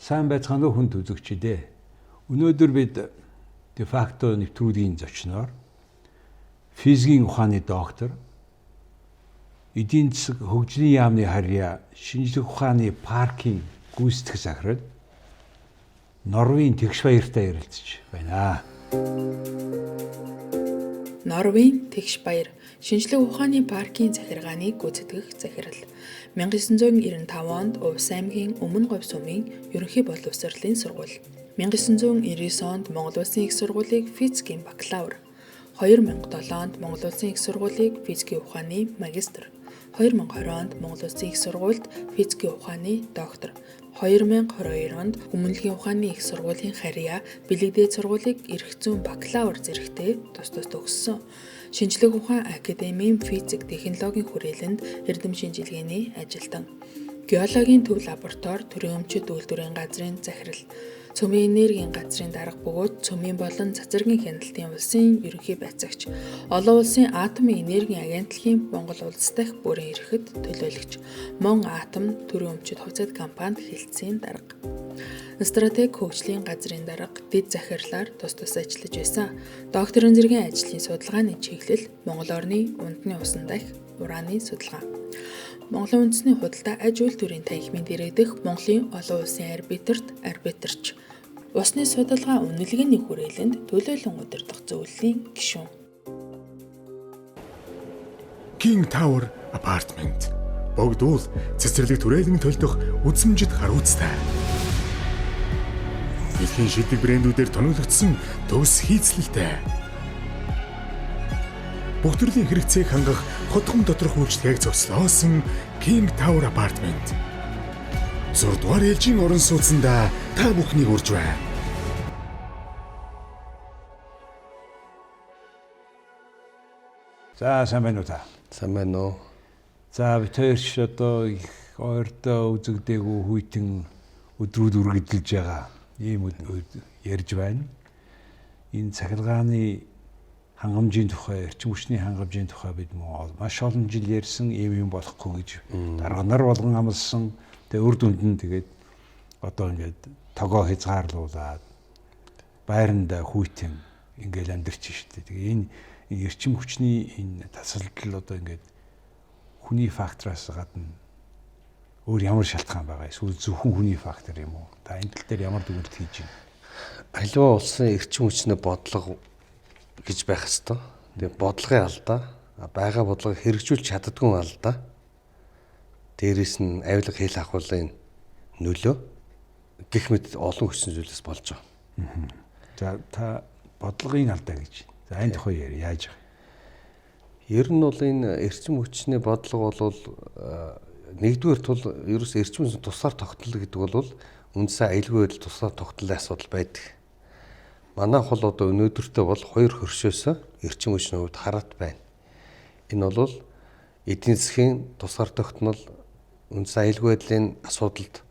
Сайн байцгаана уу хүнд үзэгчдээ. Өнөөдөр бид де факто нэвтрүүлгийн зочноор физикийн ухааны доктор, эдийн засаг хөгжлийн яамны харьяа шинжлэх ухааны паркийн гүйцэтгэх захирал Норвегийн тэгш баяртай ярилцж байна. Норвегийн тэгш баяр шинжлэх ухааны паркийн захиргааны гүйцэтгэх захирал 1995 онд Увс аймгийн Өмнө Говь сумын ерөнхий боловсролын сургууль, 1999 онд Монгол Улсын их сургуулийн физикийн бакалавр, 2007 онд Монгол Улсын их сургуулийн физикийн ухааны магистр, 2020 онд Монгол Улсын их сургуульд физикийн ухааны доктор, 2022 онд Хүмүүнлэгийн ухааны их сургуулийн харьяа бэлэгдээд сургуулийг эрх зүйн бакалавр зэрэгтэй тус төгссөн. Шинжлэх ухаан академийн физик технологийн хүрээлэнд эрдэм шинжилгээний ажилтан, геологийн төв лаборатори төрийн өмчит үйлдвэрийн газрын захирал, цөмийн энергийн газрын дарга бөгөөд цөмийн болон цацрагын хяналтын улсын ерөнхий байцаагч, олон улсын атомын энергийн агентлагийн Монгол улс дахь бүрэн эрэхэд төлөөлөгч, Мон атом төрийн өмчит хувьцаат компанид хэлтсийн дарга, стратеги хөгжлийн газрын дарга, дэд захирлаар тус ажиллаж байсан. Докторийн зэргийн ажлын судалгааны чиглэл Монгол орны унтны усан дахь ураны судалгаа. Монголын үндэсний худалдаа аж үйлдвэрийн танхимын дэргэдэх Монголын олон улсын арбитрч, усны судалгаа үнэлгээний хүрээлэнд төлөөлөн удирдах зөвлөлийн гишүүн. King Tower Apartment богдуул цэцэрлэг түрээлэн төлдөх үзмжид харуулцтай. Дэлхийн шилдэг брэндүүдээр тоногдсон төгс хийцлэлтэй. Бүх төрлийн хэрэгцээг хангах хотхон доторх үйлчлэгийг зогслоосон King Tower Apartment. 6 дугаар ээлжийн орон сууцанда та бүхнийг урьж байна. За сайн байна уу та? Сайн байна уу? За бид хоёр ч одоо их ойртоо үзэгдээгүй хүйтэн өдрүүд үргэлжилж байгаа ийм ярьж байна. Энэ цахилгааны хангамжийн тухай, эрчим хүчний хангамжийн тухай бид маш олон жил ярьсан юм болохгүй гэж дарга нар болгон амласан. Тэгээ үр дүнд нь тэгээд одоо ингээд тогоо хязгаарлуулад байранда хүйтэн ингээл амьдэрч штэ. Тэгээ энэ эрчим хүчний энэ тасалдал одоо ингээд хүний фактораас гадна өөр ямар шалтгаан байгаа эсвэл зөвхөн хүний фактор юм уу? Та энэ тал дээр ямар дүгнэлт хийж байна? Аливаа улсын эрчим хүчний бодлого гэж байх ёстой. Тэгээ бодлогын алдаа, байгаа бодлогыг хэрэгжүүлж чаддгүй алдаа. Дээрээс нь авилга хэл ахуулын нөлөө гэх мэт олон хүчин зүйлээс болж байгаа. За та бодлогын алдаа гэж. За энэ тухай яаж байгаа? Ер нь бол энэ эрчим хүчний бодлого бол нэгдүгээр тул ерөөс эрчим хүчний тусаар тогтнол гэдэг бол үндсээ аюулгүй байдал тусаар тогтнолын асуудал байдаг. Манайх бол одоо өнөөдөртөө бол хоёр хөршөөс эрчим хүчний хувьд хараат байна. Энэ бол эдийн засгийн тусгаар тогтнол, үндсээ аюулгүй байдлын асуудалд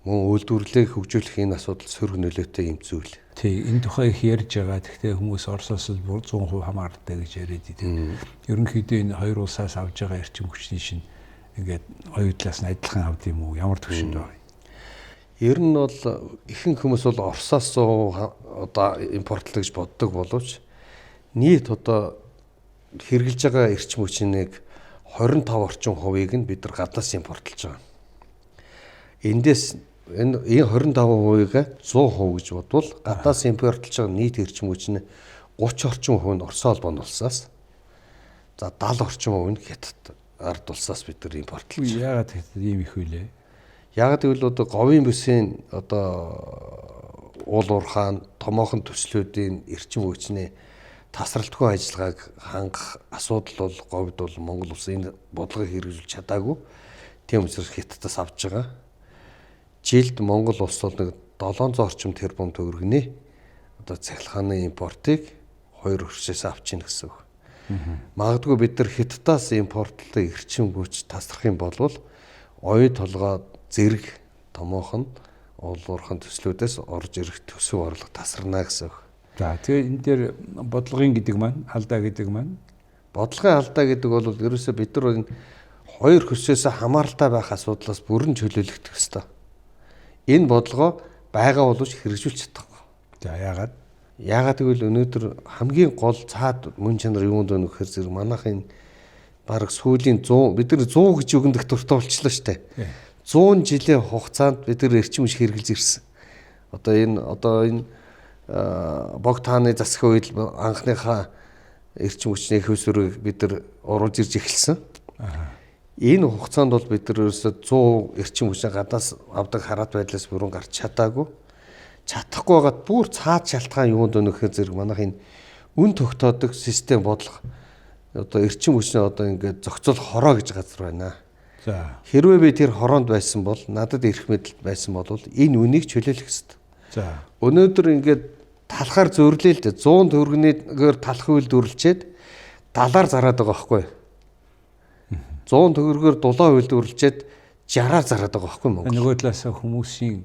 мөн үйлдвэрлэлийг хөгжүүлэх энэ асуудал сөрөг нөлөөтэй юм зүйл. Тий, энэ тухай их ярьж байгаа. Гэхдээ хүмүүс Оросоос 100% хамааралтай гэж яриад идэв. Ерөнхийдөө энэ хоёр улсаас авж байгаа эрчим хүчний шин ингээд хоёр талаас нь адилхан авд юм уу? Ямар төвшөнд байгаа? Ер нь бол ихэнх хүмүүс бол Оросоос одоо импортлоо гэж боддог боловч нийт одоо хэрэгжилж байгаа эрчим хүчнийг 25 орчим хувийг нь бид нар гаднаас импортлж байгаа. Эндээс энэ 25%-ийг 100% гэж бодвол гаднаас импортлж байгаа нийт эрчим хүчний 30 орчим хувь нь Орос улбаны улсаас, за 70 орчим хувь нь Хятад ард улсаас бид нар импортлж байгаа. Яагаад Хятад ийм их вүлээ? Яг гэвэл одоо говийн бүсийн одоо уул уурхаан томоохон төслүүдийн эрчим хүчний тасралтгүй ажиллагааг хангах асуудал бол говьд бол Монгол улс энэ бодлогыг хэрэгжүүлж чадаагүй. Тийм учраас Хятадаас авч байгаа. Жилд Монгол улс бол 700 орчим тэрбум төгрөгийн одоо цахилгааны импортыг хоёр хөршөөс авч ийн гэсэн үг. Магадгүй бид нар Хятадаас импортлох эрчим хүч тасрах юм бол оюу толгой зэрэг томоохон уулуурхан төслүүдээс орж ирэх төсөв орлого тасарна гэсэн үг. За тэгээ энэ дээр бодлогын гэдэг маань алдаа гэдэг маань бодлогын алдаа гэдэг бол ерөөсөө бид нар энэ хоёр хөршөөс хамааралтай байх асуудлаас бүрэн чөлөөлөгдөх ёстой. Энэ бодлогоо байгаа боловч хэрэгжүүлж чадахгүй. За яагаад? Яагаад гэвэл өнөөдөр хамгийн гол цаад мөн чанар юунд вэ гэхээр зэрэг манайхын бараг сүүлийн 100 бид нар 100 гэж үгэндэх дуртай болчихлоо шүү дээ. 100 жилийн хугацаанд бид нар эрчим хүч хэрэгжилж ирсэн. Одоо энэ бог тааны засгийн үед анхныхаа эрчим хүчний хөөсөрийг бид нар оруулж ирж эхэлсэн. Энэ хугацаанд бол бид нар ерөөсө 100 эрчим хүчний гадаас авдаг хараат байдлаас бүрэн гарч чадаагүй. Чадахгүй байгаад бүр цаад шалтгаан юунд вэ гэхээр зэрэг манайхын үн тогтоодог систем бодлого одоо эрчим хүчний одоо ингээд зохицол хороо гэж газар байна. За. Хэрвээ би тэр хороонд байсан бол надад ирэх мэдэлд байсан бол энэ үнийг чөлөөлөх ёстой. За. Өнөөдөр ингээд талахаар зөөрлөө л дээ 100 төгрөгнөөр талах үйлдвэрлэчээд 70-аар зараад байгаа байхгүй. 100 төгрөгөөр дулаан үйлдвэрлэчээд 60-аар зараад байгаа байхгүй Монгол. Нөгөө талаас хүмүүсийн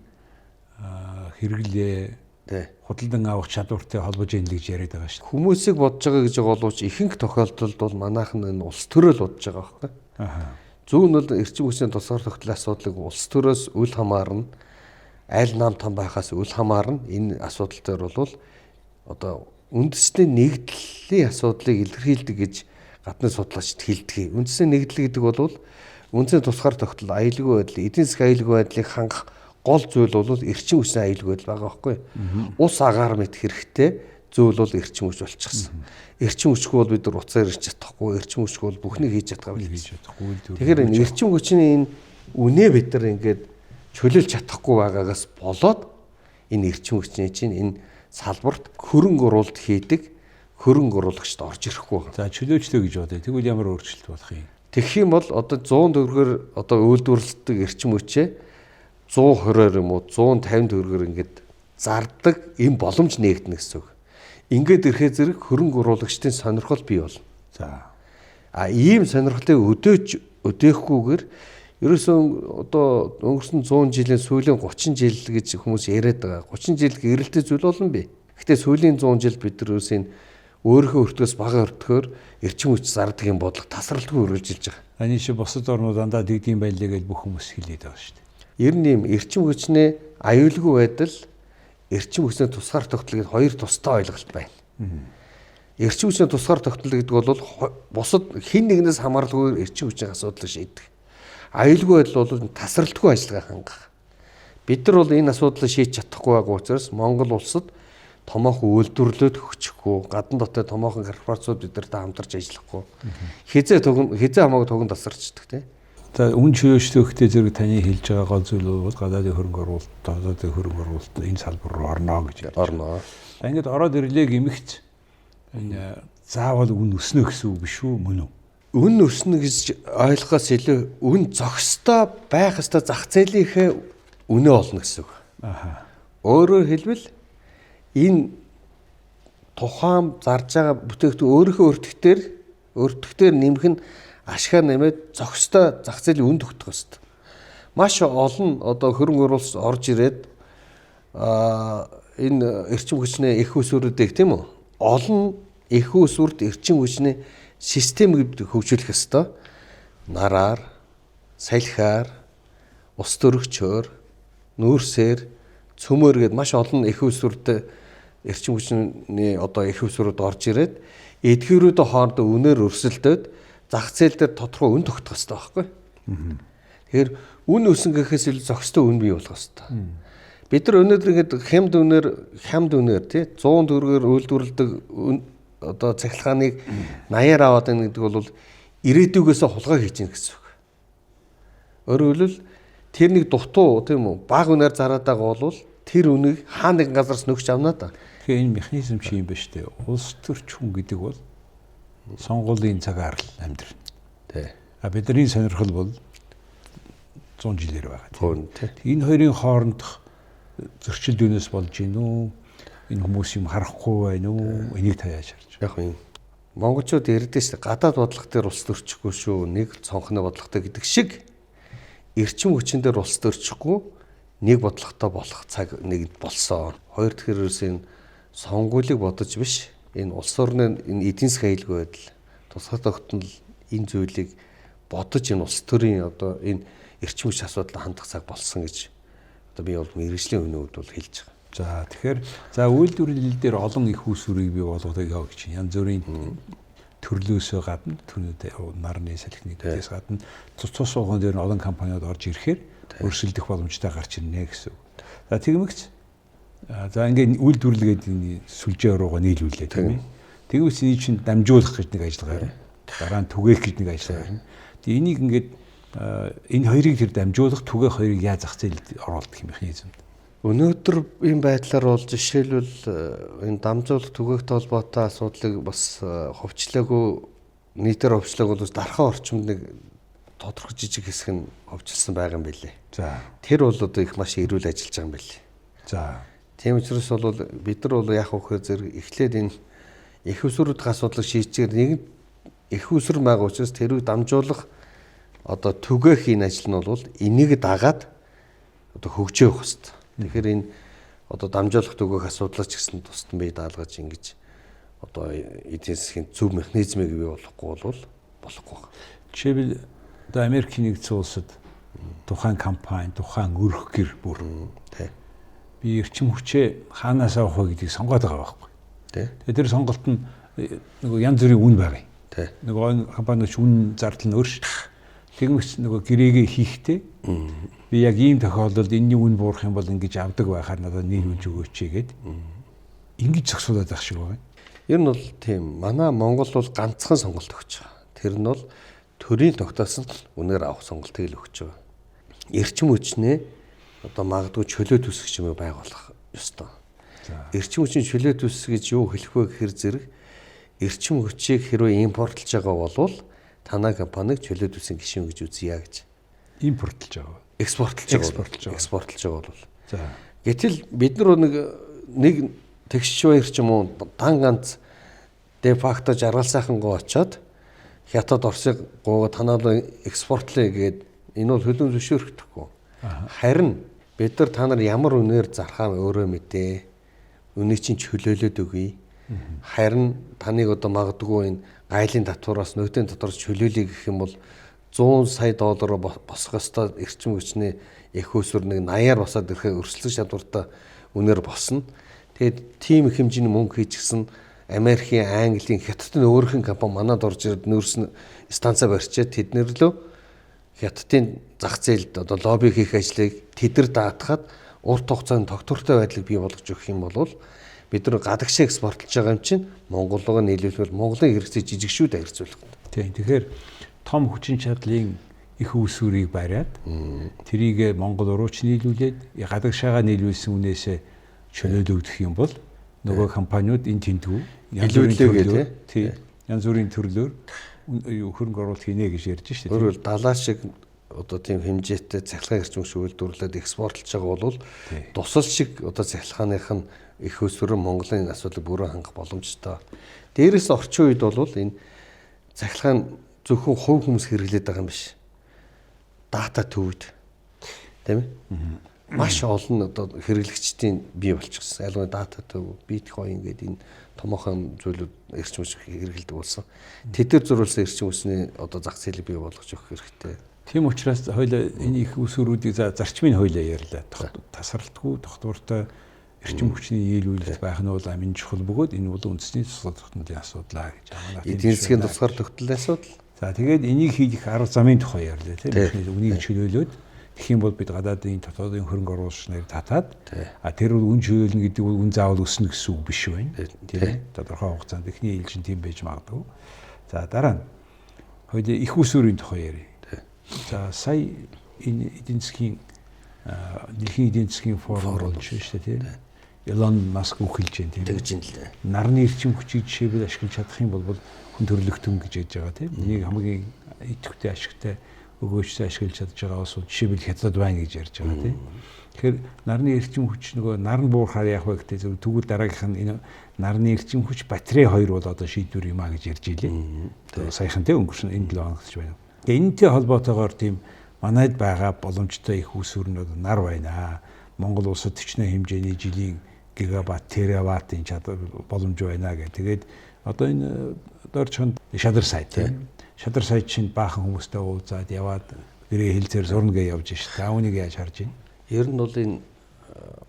хэрэглээ худалдан авах чадвартай холбож ийн л гэж яриад байгаа шүү дээ. Хүмүүсийг бодож байгаа гэж байгаа боловч ихэнх тохиолдолд бол манайхан энэ улс төрөөл бодож байгаа байхгүй. Зөв нь бол эрчим хүчний тусгаар тогтлын асуудлыг улс төрөөс үл хамаарна. Аль нам том байхаас үл хамаарна. Энэ асуудал дээр бол одоо үндэсний нэгдлийн асуудлыг илэрхийлдэг гэж гадны судлаачид хэлдэг. Үндэсний нэгдэл гэдэг бол үндэсний тусгаар тогтол аюулгүй байдал, эдийн засгийн аюулгүй байдлыг хангах гол зүйл бол эрчим хүчний аюулгүй байдал байгаа байхгүй. Ус агаар мэт хэрэгтэй зүйл бол эрчим хүч болчихсон. Эрчим хүчгүй бол бид нар уцаар ирж чадахгүй, эрчим хүчгүй бол бүхнийг хийж чадахгүй хийж чадахгүй. Тэгэхээр энэ эрчим хүчний энэ үнэ бид нар ингээд чөлөөлж чадахгүй байгаагаас болоод энэ эрчим хүчний чинь энэ салбарт хөрөнгө оруулалт хийдэг хөрөнгө оруулагчд орж ирэхгүй байна. За чөлөөжтэй гэж бодъё. Тэгвэл ямар өөрчлөлт болох юм? Тэгэх юм бол одоо 100 төгрөгөөр одоо үйлдвэрлэдэг эрчим хүчээ 120-оор юм уу 150 төгрөгөөр ингээд зардаг юм боломж нээгдэнэ гэсэн үг. Ингээд ирэхэд зэрэг хөрөнгө оруулагчдын сонирхол бий болно. За. Ийм сонирхлыг өдөөөхгүйгээр ерөөсөө одоо өнгөрсөн 100 жилийн сүүлийн 30 жил гэж хүмүүс яриад байгаа. 30 жил гэрэлтэй зүйл болно бий. Гэхдээ сүүлийн 100 жил бид нар өөрсийн өөрийнхөө өртгөөс бага өртгөөр эрчим хүч зардаг юм бодлого тасралтгүй үргэлжилж байгаа. Ани чи бусад орнууд дандаа дэгдийн байлээ гэж бүх хүмүүс хэлээд байгаа шүү дээ. Ер нь юм эрчим хүчний аюулгүй байдал, эрчим хүчний тусгаар тогтол гэдэг хоёр тустай ойлголт байна. Эрчим хүчний тусгаар тогтол гэдэг бол бусад хэн нэгнээс хамааралгүй эрчим хүчний асуудлыг шийдэх. Аюулгүй байдал бол тасралтгүй ажиллагаа хангах. Бид нар бол энэ асуудлыг шийдэж чадахгүй байгаа учраас Монгол улсад томоохон үйлдвэрлэлд хөгжихгүй, гадна дотоод томоохон корпорациуд бидэртэй хамтарч ажиллахгүй. Хизээ хамаагүй туган тасарчдаг тийм. За үн чөлөөтэй хөхтэй зэрэг таны хэлж байгаа гол зүйл бол гадаадын хөрөнгө оруулалт, дотоодын хөрөнгө оруулалт энэ салбар руу орно гэж орно. За ингээд ороод ирлээ гэмэгт энэ заавал үн өснө гэсэн үг биш үү мөн үү? Үн өснө гэж ойлгохоос илүү үн зохистой байх ёстой зах зээлийнхээ үнэ олно гэсэн үг. Өөрөөр хэлбэл энэ тухайн зарж байгаа бүтээгдэхүүн өөрийнхөө өртөгтөр нэмэх нь ашгаа нэмээд зохистой зах зээлийн үн тогтох ёстой. Маш олон одоо хөрөнгө оруулалт орж ирээд энэ эрчим хүчний их усүрүүдийг тийм үү? Олон их усүрд эрчим хүчний системийг хөгжүүлэх ёстой. Нараар, салхиар, ус төрөгчөөр, нүүрсээр, цөмөр гээд маш олон их усүрд эрчим хүчний одоо их усүрүүд орж ирээд эдгээрүүдийн хоорондоо үнээр өрсөлдөд зах зээл дээр тодорхой үн тогтох хэрэгтэй байхгүй. Тэгэхээр үн өсөн гэхээс илүү зохистой үн бий болох хэрэгтэй. Бид нар өнөөдөр ингээд хямд үнээр тий 100 төгрөгөөр үйлдвэрлэдэг одоо цахилгааныг 80-аар аваад байна гэдэг бол ирээдүгээс хулгай хийж гин гэсэн үг. Өөрөөр хэлбэл тэр нэг дутуу тийм үү бага үнээр зараад байгаа бол тэр үнийг хаа нэгэн газараас нөгч авнаа да. Тэгэхээр энэ механизм чи юм ба штэ. Улс төрч хүн гэдэг бол сонгуулийн цагаар л амьдрна. Тий. Бидний сонирхол бол 100 жилээр байгаа. Тий. Энэ хоёрын хоорондох зөрчил дүүнээс болж гин үү? Энэ хүмүүс юм харахгүй байна уу? Энийг та яаж харж байна? Яг юм. Монголчууд ярьдээ шүү дээ. Гадаад бодлого дээр улс төрчихгүй шүү. Нэг цонхны бодлоготой гэдэг шиг эрчим хүчин дээр улс төрчихгүй нэг бодлоготой болох цаг нэг болсон. Хоёр дахь ерөөсөө сонгуулийг бодож биш. Энэ улс орны энэ эдийн засгийн аюулгүй байдал тусгай тогтнол энэ зүйлийг бодож энэ улс төрийн одоо энэ эрчим хүч асуудал хандах цаг болсон гэж одоо би бол мэрэгжлийн үнүүд бол хэлж байгаа. За тэгэхээр за үйлдвэрлэл дээр олон их усүрийг бий болгодог гэж чинь янз бүрийн төрлөөсөө гадна нарны салхинуудаас гадна цус болгон дээр олон компаниуд орж ирэхээр өрсөлдөх боломжтой гарч ирнэ гэсэн үг. За тэгмэгч за ингээд үйлдвэрлэл гэдэг сүлжээ руугаа нийлүүлээ тийм ээ. Тэгвэл энэ чинь дамжуулах гэж нэг ажиллагаа байна. Дараа нь түгээх гэж нэг ажиллагаа байна. Тэгээ энийг ингээд энэ хоёрыг тэр дамжуулах түгээх хоёрыг яаж зах зээлд оруулах механизм. Өнөөдөр ийм байдлаар бол жишээлбэл энэ дамжуулах түгээгтэй холбоотой асуудлыг бас ховчлоогүй нийтээр ховчлоог бол дархан орчимд нэг тодорхой жижиг хэсэг нь ховчилсан байгаа юм билээ. За тэр бол одоо их маш эрүүл ажиллаж байгаа юм билээ. За тийм учраас бол бид нар бол яг хөөхөр зэрэг эхлээд энэ их усруудын асуудлыг шийдчихээр нэг их уср байгаа учраас тэрийг дамжуулах одоо түгээх энэ ажил нь бол энийг дагаад одоо хөгжөө явах хэрэгтэй. Тэгэхээр энэ одоо дамжуулах түгээх асуудлаа ч гэсэн тусдан бие даалгаж ингэж одоо эдийн засгийн зөв механизмыг бий болохгүй бол болохгүй. Жишээлбэл одоо Америкийн нэгдсэн улсад тухайн компани, тухайн өрх гэр бүр би эрчим хүчээ хаанаас авах вэ гэдгийг сонгоод байгаа байхгүй. Тэгээд тэр сонголт нь нөгөө янз бүрийн үн байгаа юм. Нөгөө компаниуч үн зардал нь өөр шүү. Тэгмээс нөгөө гэрээгээ хийхдээ би яг ийм тохиолдолд энэний үн буурах юм бол ингэж авдаг байхаар надад нийлүүлж өгөөч гээд ингэж зогсуулаад байх шиг байна. Ер нь бол тийм манай Монгол бол ганцхан сонголт өгч байгаа. Тэр нь бол төрийн тогтоосон үнээр авах сонголтыг л өгч байгаа. Эрчим хүчнээ одоо магадгүй чөлөө төсөх юм байгуулах ёстой. Эрчим хүчний чөлөө төс гэж юу хэлэх вэ гэхээр зэрэг эрчим хүчийг хэрвээ импортлж байгаа бол танай компаниг чөлөө төсийн гишүүн гэж үзье гэж. Импортлж байгаа. Экспортлж байгаа бол. За. Гэтэл бид нар нэг тэгш баяр ч юм уу дан ганц де факто жаргал сайхангоо очоод хятад Оросыг гоогаад танаа экспортлээ гээд энэ бол хөлөө зөвшөөрөхдөггүй. Харин бид нар та нар ямар үнээр зархаа өөрөө мэдээ. Үнийг чинь чөлөөлөд өгье. Харин таныг одоо магадгүй энэ гайлын татвараас нөөтийн татвараас чөлөөлөе гэх юм бол 100 сая доллараар босох ёстой эрчим хүчний их усүр нэг 80-аар босоод ирэхэд өрсөлдөх шалгууртай үнээр босно. Тэгээд тийм их хэмжээний мөнгө хийчихсэн Америкийн, Английн, Хятадын өөрхөн компани манад орж ирээд нөөцн станцаа барьчаад тэднэр лөө Хятадын зах зээлд одоо лобби хийх ажлыг тэдэр даатахад урт хугацаанд тогтвортой байдлыг бий болгож өгөх юм бол бид нар гадагшаа экспортлж байгаа юм чинь Монгол руу нийлүүлбэл Монголын хэрэгцээ жижигшүүд харьцуулах. Тийм. Тэгэхээр том хүчин чадлын их усүрийг бариад тэрийг Монгол руу ч нийлүүлээд гадагшаага нийлүүлсэн үнээсээ чөлөөлөгдөх юм бол нөгөө компаниуд энэ тэнтгүү янз бүрийн төрлөөр хөрөнгө оруулалт хийнэ гэж ярьж штэ. Өөрөөр далаа шиг одоо тийм хэмжээтэй цахилгаан эрчим хүч үйлдвэрлээд экспортлж байгаа бол тусал шиг одоо цахилгааных нь их өсвөрөн Монголын асуудлыг бүрэн хангах боломжтой. Дээрээс орчин үед бол энэ цахилгаан зөвхөн хувь хүмүүс хэрэглээд байгаа юм биш. Дата төвд. Тийм ээ? Маш олон одоо хэрэглэгчдийн бий болчихсон. Айлгой дата төв, биткойн гэдэг энэ томоохон зүйлүүд эрчим хүч хэрэглэдэг болсон. Тэд зөрүүлсэн эрчим хүчний одоо зах зээлийг бий болгож өгөх хэрэгтэй. Тийм учраас хоёул энэ их усүрүүдийг зарчмын хоёулаа ярьлаа. Тасралтгүй, тогтвортой эрчим хүчний нийлүүлэлт байх нь бол амин чухал бөгөөд энэ бол үндэсний тусгай тогтнолын асуудал гэж байна. Эдийн засгийн тусгаар тогтнолын асуудал. За тэгээд энийг хийх арга замын тухай ярьлаа тийм. Үнийг чөлөөлөөд тэгэх юм бол бид гадаадын дотоодын хөрөнгө оруулагч нарыг татаад тэр үн чөлөөлнө гэдэг бол үн заавал өснө гэсэн үг биш байна. Тийм. Тодорхой хугацаанд эхний ээлжин тийм байж магадгүй. За дараа нь хоёул их усүрийн тухай ярив. За сая энэ эдийн засгийн дэлхийн эдийн засгийн форум болж байна шүү дээ тийм. Elon Musk үхэлж байна тийм. Тэгж юм л дээ. Нарны эрчим хүчийг жишээлбэл ашиглаж чадах юм бол хүн төрлөختөн гэж ярьж байгаа тийм. Энийг хамгийн идэвхтэй ашигтай өгөөжтэй ашиглаж чадж байгаа бас жишээлбэл Хятад байна гэж ярьж байгаа тийм. Тэгэхээр нарны эрчим хүч нөгөө нар нь буурахаар яах вэ гэдэг зөв тэгвэл дараагийнх нь энэ нарны эрчим хүч батарей хоёр бол одоо шийдвэр юм а гэж ярьж илээ. Саяхан тийм өнгөрсөн энэ 7 хоногт байна. Энэтэй холбоотойгоор тийм манайд байгаа боломжтой их усүрнүүд нар байна. Монгол улсад төчнөө хэмжээний жилийн гигабайт, тераваттын чадвар боломж байна гэх. Тэгээд одоо энэ дорчонд шадар сайт тийм. Шадар сайт чинь баахан хүмүүстэй уулзаад яваад гэрээ хэлцээр сурна гэж явж шээ. Та үүнийг яаж харж байна? Ер нь бол энэ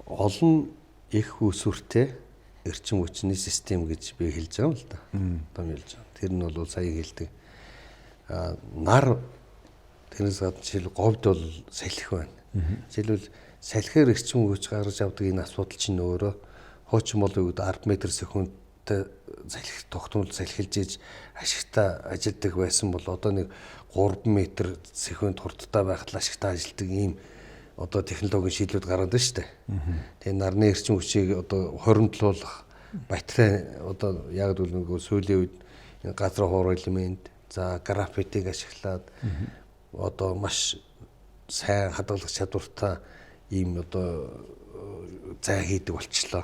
олон их үүсвэртэй эрчим хүчний систем гэж би хэлж байгаа юм л да. Томьёолж байгаа. Тэр нь бол сая хэлдэг. Нар тэрнээс гадна жишээл говьд бол салхи байна. Жишээлбэл салхиэр эрчим хүч гаргаж авдаг энэ асуудал чинь өөрөө хуучин бол үед 10 м/секундтай салхи тогтмол салхилж иж ашигтай ажилдаг байсан бол одоо нэг 3 м/секунд хурдтай байхад ашигтай ажилдаг ийм одоо технологийн шийдлүүд гараад байна шүү дээ. Тэгээ нарны эрчим хүчийг одоо хоримтлуулах батарей одоо яг л нөгөө сүүлийн үед газар хуур элемент, за графитыг ашиглаад одоо маш сайн хадгалах чадвартай ийм одоо зай хийдэг болчлоо.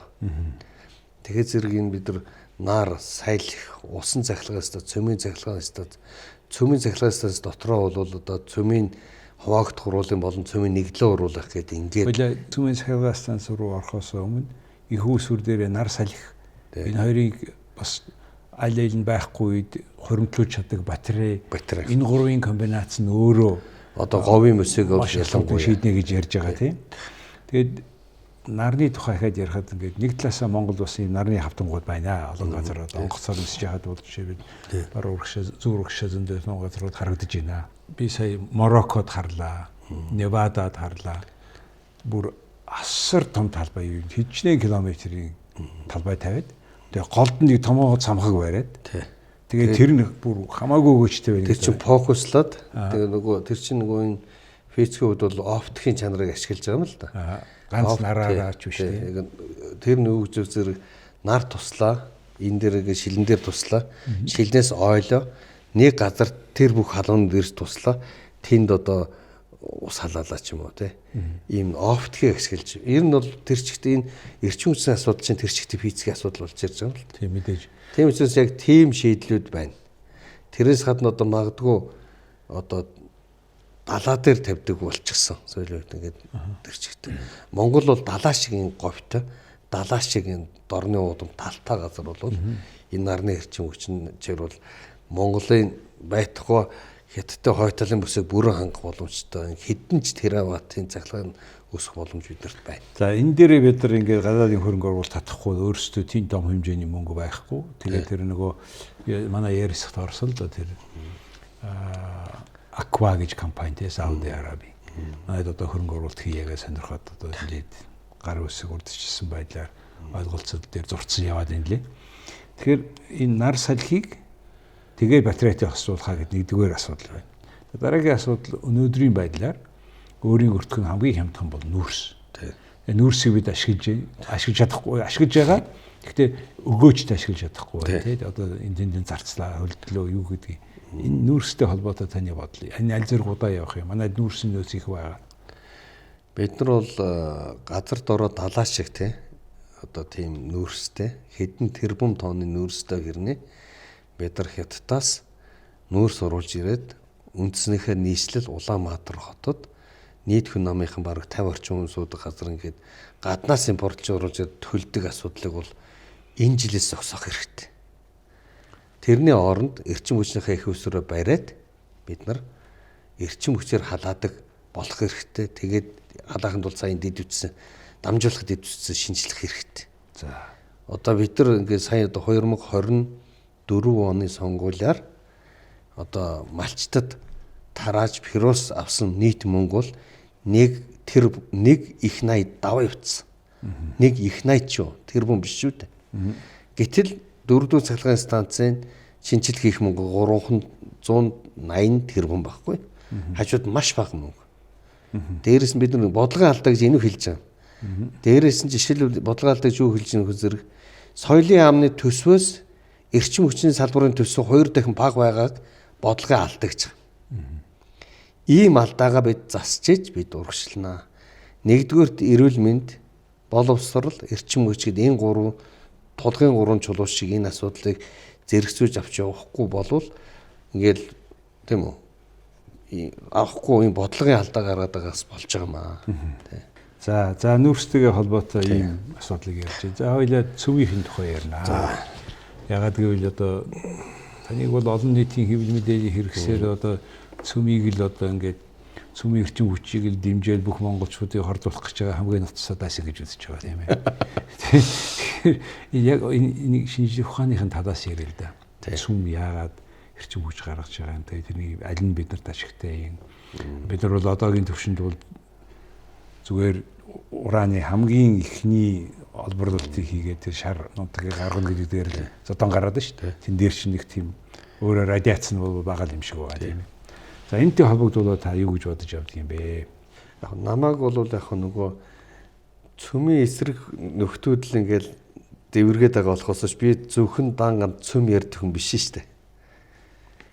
Тэгэхээр зэрэг энэ бид нар сайлх, усан цахилгаанаас цөмийн цахилгаанаас дотроо бол одоо цөмийн хуваагдах уруулын болон цөмийн нэглээ уруулах гэдэг ингээд. Хоёлаа цөмийн цахилгаан руу орохоос өмнө их үүсвэр дээр нар салхи энэ хоёрыг бас аль аль нь байхгүй үед хоримтлуулж чаддаг батарей. Энэ гурвын комбинац нь өөрөө одоо говийн мөсийг бол ялангуяа шийднэ гэж ярьж байгаа тийм. Тэгээд нарны тухай ихэд ярихад ингээд нэг талаасаа Монгол бас ийм нарны хавтангууд байна. Олон газар одоо онгоцоор нисэж яхад бол жишээ баг урагшаа зүүн урагшаа зөндөө том газрууд харагдаж байна. Би сая Мороккод харлаа, Невадад харлаа. Бүр асар том талбай юу хэдчнээ километрийн талбай тавиад тэгээ голд нэг томоо цамхаг бариад тэгээ тэр нь бүр хамаагүй өгөөчтэй байна. Тэр чинь фокуслаад тэгээ нөгөө тэр чинь нөгөө энэ физикийн хувьд бол оптикийн чанарыг ашиглаж байгаа юм л да. Ганц нараараа ч биш тийм. Тэр нөгөө зэрэг нар туслаа, энэ дээрээ шилэн дээр туслаа, шилнээс ойлоо нэг газар тэр бүх халуун дээрс туслаа, тэнд одоо ус халаалаа ч юм уу тийм. Ийм оптикийг ашиглаж. Ер нь бол тэр чигт энэ эрчим хүчний асуудал чинь тэр чигт физикийн асуудал болж ирж байгаа юм л. Тийм мэдээж. Тийм учраас яг тийм шийдлүүд байна. Тэрээс гадна одоо магадгүй одоо далаа дээр тавьдаг болчихсон. Соёлын ингээд тэр чигт. Монгол бол далаа шиг энэ говьтой, далаа шиг энэ дорны уудам талтай газар бол энэ нарны эрчим хүчин чир бол Монголын байтугай хятадтай хойтлын бүсийг бүрэн хангах боломжтой. Хэдэн ч тераваттын цахилгаан өсөх боломж бидэрт байна. За энэ дээрээ бид нар ингээд гадаадын хөрөнгө оруулалт татахгүй өөрсдөө тийм том хэмжээний мөнгө байхгүй. Тэгээд тэр нөгөө манай ярисхт орсон л да тэр Aqua гэж компанитэй Сауди Араби. Манайд одоо хөрөнгө оруулалт хийгээгээ сонирхоод одоо нэлээд гар үсэг урдчихсан байдлаар ойлголцол дээр зурцсан яваад байна лээ. Тэгэхээр энэ нар салхийг тэгээ батарейтай хасуулахаа гэдэг нэгдүгээр асуудал байна. Дараагийн асуудал өнөөдрийн байдлаар өөрийн өртгөн хамгийн хямдхан бол нүүрс. Нүүрсийг бид ашиглаж чадахгүй, ашиглаж байгаа. Гэхдээ өгөөжтэй ашиглаж чадахгүй тийм. Одоо энэ тэндэн зарцлаа, хөлдлөө юу гэдгийг. Энэ нүүрстэй холбоотой таны бодол. Энэ аль зэрэг удаа явах юм? Манайд нүүрсийн нөөц их байгаа. Бид нар бол газар дороо далаа шиг тийм. Одоо тийм нүүрстэй хэдэн тэрбум тонны нүүрстэй гэрнэ. Бид нар Хятадаас нүүрс оруулж ирээд үндснийхээ нийслэл Улаанбаатар хотод нийт хүн намынхан бараг 50 орчим хүн суудаг газар ингээд гаднаас импортлж оруулж ирээд төлдөг асуудлыг бол энэ жилээс зогсоох хэрэгтэй. Тэрний оронд эрчим хүчнийхээ их усроо бариад бид нар эрчим хүчээр халаадаг болох хэрэгтэй. Тэгээд халааханд бол сайн дэд үтсэн дамжуулах дэд үтсэн шинжлэх хэрэгтэй. За одоо бид нар ингээд сая одоо 2024 оны сонгуулиар одоо малчтад тарааж пирос авсан нийт мөнгө бол нэг их 80 даваа явцсан. Нэг их 80 ч юу тэрбум биш шүү дээ. Гэтэл дөрөвдүгээр цахилгаан станцын шинжилгээ хийх мөнгө 380 тэрбум байхгүй. Хажууд маш бага мөнгө. Дээрээс нь бид нэг бодлогын алдаа гэж энэ хэлж байгаа. Дээрээс нь жишээлбэл бодлогын алдаа гэж юу хэлж байгаа хэрэг соёлын яамны төсвөөс эрчим хүчний салбарын төсөв 2 дахин бага байгааг бодлогын алдаа гэж байгаа. Ийм алдаагаа бид засчиж бид урагшлана. Нэгдүгээрт эрүүл мэнд, боловсрол, эрчим хүч гэдэг энэ гурван тулгын гурван чулуу шиг энэ асуудлыг зэрэгцүүлж авч явахгүй болвол ингээл тийм үү авахгүй энэ бодлогын алдаа гараад байгаас болж байгаа маа. За нүүрстэйгээ холбоотой ийм асуудлыг ярьж байна. За хоёлаа цөвийн тухай ярина. Ягаад гэвэл одоо таныг бол олон нийтийн хэвлэл мэдээллийн хэрэгсээр одоо цөмийг л одоо ингээд цөмийн эрчим хүчийг л дэмжиж бүх монголчуудыг хордуулах гэж байгаа хамгийн ноцтой даасан гэж үзэж байгаа тийм ээ. Тэгэхээр яг энэ шинжлэх ухааныхын талаас ярил л да. Цөм яагаад эрчим хүч гаргаж байгаа юм. Тэрний аль нь биднэрт ашигтай юм. Бид нар бол одоогийн төвшөнд бол зүгээр ураны хамгийн ихний олборлолтыг хийгээд тэр шар нутгийг гаргана гэдэг дээр л зодон гараад байна шүү дээ. Тэн дээр чинь нэг тийм өөрөөр радиац нь бол бага юм шиг байгаа тийм ээ. За энэтэй холбогдуулаад та юу гэж бодож явдаг юм бэ? Яг намайг бол яг нөгөө цөмийн эсрэг нөхдүүд л ингээл дэвэргээд байгаа болохоос би зөвхөн дан цөм ярьдаг хүн биш шүү дээ.